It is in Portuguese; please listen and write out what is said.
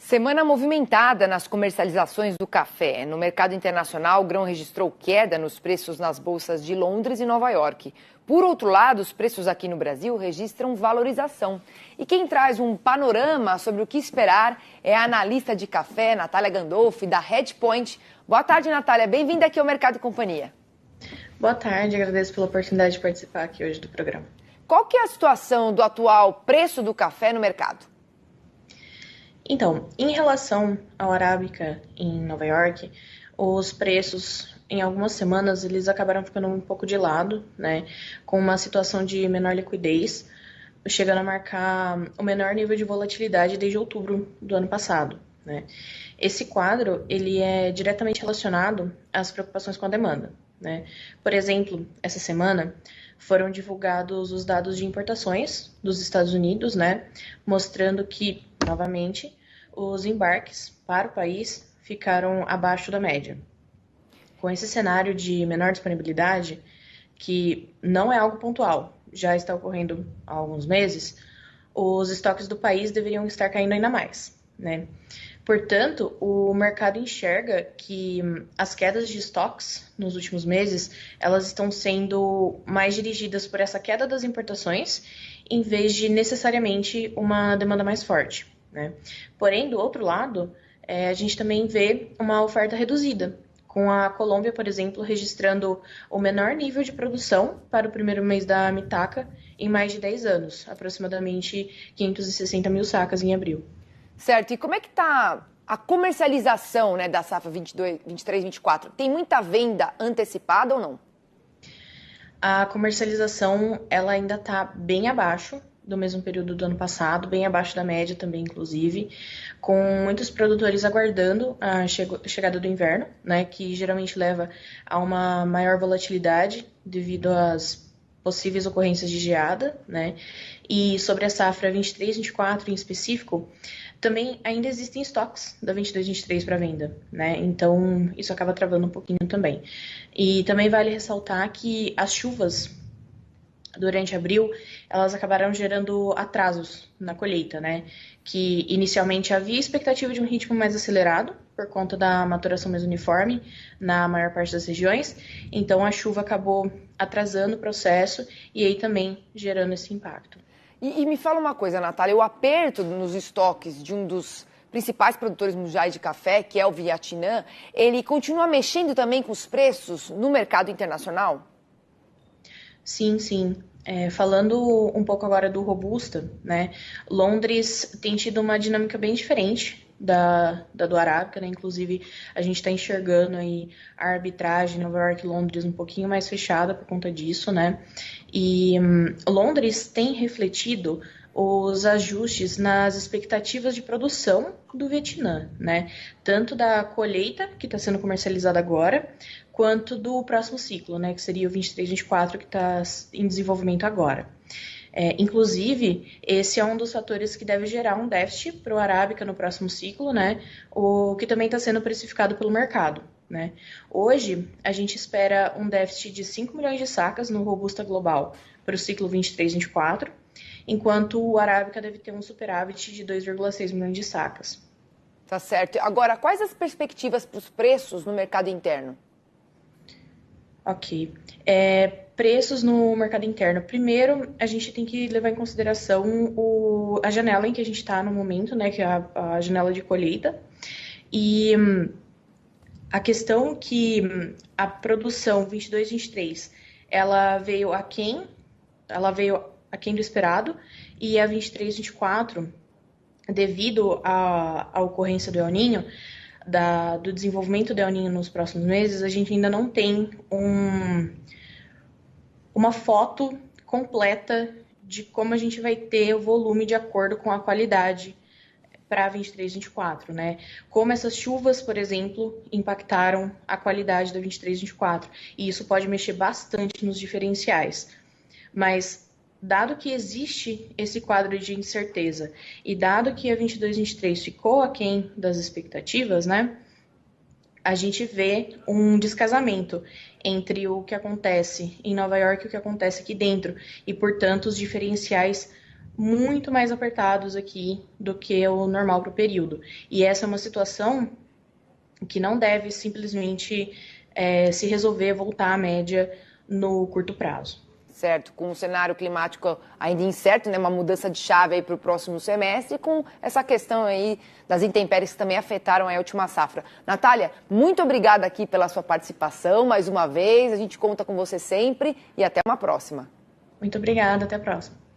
Semana movimentada nas comercializações do café. No mercado internacional, o grão registrou queda nos preços nas bolsas de Londres e Nova York. Por outro lado, os preços aqui no Brasil registram valorização. E quem traz um panorama sobre o que esperar é a analista de café, Natália Gandolfi, da Hedgepoint. Boa tarde, Natália. Bem-vinda aqui ao Mercado e Companhia. Boa tarde, agradeço pela oportunidade de participar aqui hoje do programa. Qual que é a situação do atual preço do café no mercado? Então, em relação ao Arábica em Nova York, os preços em algumas semanas eles acabaram ficando um pouco de lado, né, com uma situação de menor liquidez, chegando a marcar o menor nível de volatilidade desde outubro do ano passado, né. Esse quadro ele é diretamente relacionado às preocupações com a demanda, né. Por exemplo, essa semana foram divulgados os dados de importações dos Estados Unidos, né, mostrando que, novamente, os embarques para o país ficaram abaixo da média. Com esse cenário de menor disponibilidade, que não é algo pontual, já está ocorrendo há alguns meses, os estoques do país deveriam estar caindo ainda mais, né? Portanto, o mercado enxerga que as quedas de estoques nos últimos meses, elas estão sendo mais dirigidas por essa queda das importações, em vez de necessariamente uma demanda mais forte, né? Porém, do outro lado, a gente também vê uma oferta reduzida, com a Colômbia, por exemplo, registrando o menor nível de produção para o primeiro mês da Mitaca em mais de 10 anos, aproximadamente 560 mil sacas em abril. Certo, e como é que está a comercialização, né, da safra 22, 23, 24? Tem muita venda antecipada ou não? A comercialização ela ainda está bem abaixo do mesmo período do ano passado, bem abaixo da média também, inclusive, com muitos produtores aguardando a chegada do inverno, né, que geralmente leva a uma maior volatilidade devido às possíveis ocorrências de geada, né, e sobre a safra 23-24 em específico, também ainda existem estoques da 22-23 para venda, né? Então isso acaba travando um pouquinho também. E também vale ressaltar que as chuvas durante abril, elas acabaram gerando atrasos na colheita, né? Que inicialmente havia expectativa de um ritmo mais acelerado, por conta da maturação mais uniforme na maior parte das regiões. Então a chuva acabou atrasando o processo e aí também gerando esse impacto. E me fala uma coisa, Natália, o aperto nos estoques de um dos principais produtores mundiais de café, que é o Vietnã, ele continua mexendo também com os preços no mercado internacional? Sim, sim. Falando um pouco agora do Robusta, né? Londres tem tido uma dinâmica bem diferente da do Arábica, né? Inclusive, a gente está enxergando aí a arbitragem Nova York e Londres um pouquinho mais fechada por conta disso, né? E Londres tem refletido os ajustes nas expectativas de produção do Vietnã, né? Tanto da colheita, que está sendo comercializada agora, quanto do próximo ciclo, né? Que seria o 23-24, que está em desenvolvimento agora. Inclusive, esse é um dos fatores que deve gerar um déficit para o Arábica no próximo ciclo, né? O que também está sendo precificado pelo mercado, né? Hoje, a gente espera um déficit de 5 milhões de sacas no Robusta Global para o ciclo 23-24, enquanto o Arábica deve ter um superávit de 2,6 milhões de sacas. Tá certo. Agora, quais as perspectivas para os preços no mercado interno? Ok. Preços no mercado interno. Primeiro, a gente tem que levar em consideração a janela em que a gente está no momento, né, que é a janela de colheita. E a questão que a produção 22-23, ela veio aquém do esperado, e a 23-24, devido à ocorrência do El Niño, do desenvolvimento do El Niño nos próximos meses, a gente ainda não tem uma foto completa de como a gente vai ter o volume de acordo com a qualidade para 23-24, né? Como essas chuvas, por exemplo, impactaram a qualidade da 23-24, e isso pode mexer bastante nos diferenciais. Mas dado que existe esse quadro de incerteza e dado que a 22-23 ficou aquém das expectativas, né, a gente vê um descasamento entre o que acontece em Nova York e o que acontece aqui dentro, e, portanto, os diferenciais muito mais apertados aqui do que o normal para o período. E essa é uma situação que não deve simplesmente se resolver voltar à média no curto prazo. Certo, com o cenário climático ainda incerto, né, uma mudança de chave aí para o próximo semestre, e com essa questão aí das intempéries que também afetaram a última safra. Natália, muito obrigada aqui pela sua participação mais uma vez, a gente conta com você sempre e até uma próxima. Muito obrigada, até a próxima.